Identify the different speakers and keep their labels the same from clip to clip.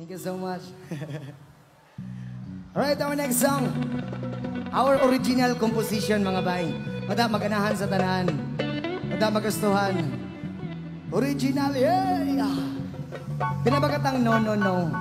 Speaker 1: Thank you so much. Alright, our next song. Our original composition, mga bay. Mada maganahan sa tanan. Mada magustuhan. Original, yeah! Pinabagatang no, no, no.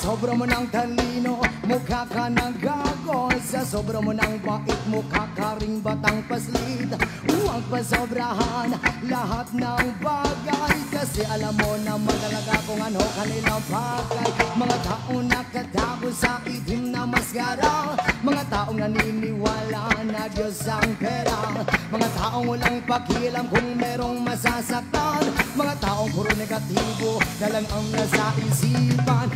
Speaker 1: Sobra mo ng talino, mukha ka ng gago. Sa sobra mo ng bait, mukha ka ring batang paslit. Huwag pasobrahan lahat ng bagay, kasi alam mo na magalaga kung ano kanilang bagay. Mga taong nakatago sa itim na maskara, mga taong naniniwala na Diyos ang pera, mga taong walang pakialam kung merong masasaktan, mga taong puro negatibo na lang ang nasa isipan.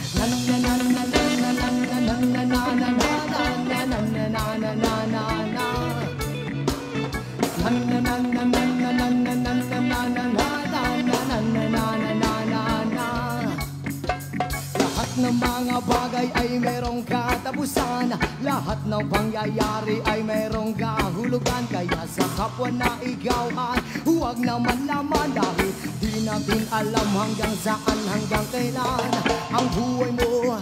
Speaker 1: Lahat ng mga bagay ay merong katapusan, lahat ng pangyayari ay merong kahulugan. Kaya sa kapwa na igawan, huwag naman laman, dahil di natin alam hanggang saan, hanggang kailan ang buhay mo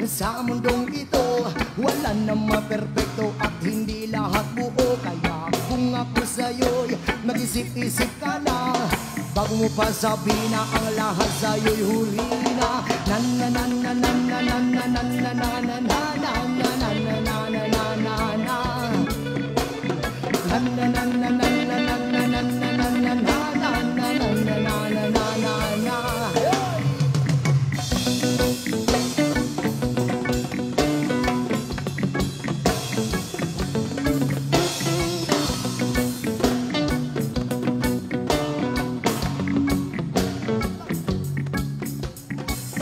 Speaker 1: sa mundong ito. Wala naman perpekto at hindi lahat buo. Kaya kung ako sa'yo'y mag-isip-isip ka na, bago mo pa sabihin na ang lahat sa'yo'y huli na.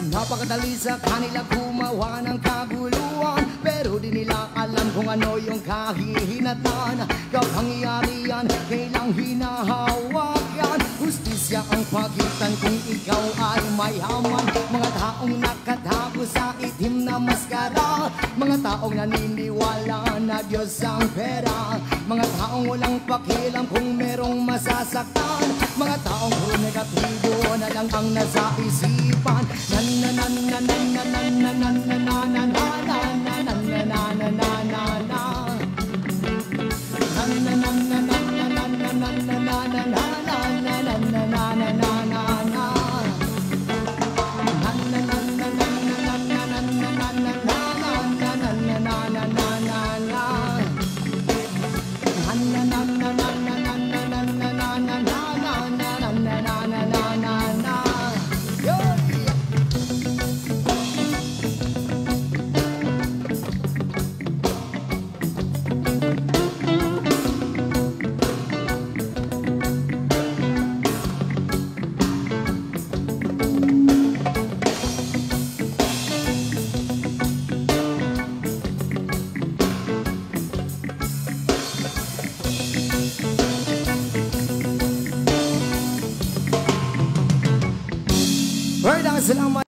Speaker 1: Napakadali sa kanila gumawa ng kaguluhan, pero di nila alam kung ano yung kahihinatnan. Kapangyarihan kailang hinahawakan, hustisya ang pagitan kung ikaw ay mayaman. Mga taong nakatago sa itim na maskara, mga taong naniniwala na Diyos ang pera, mga taong walang pakialam kung merong masasaktan, mga taong puro negatibo na lang ang nasa isipan. Salamat.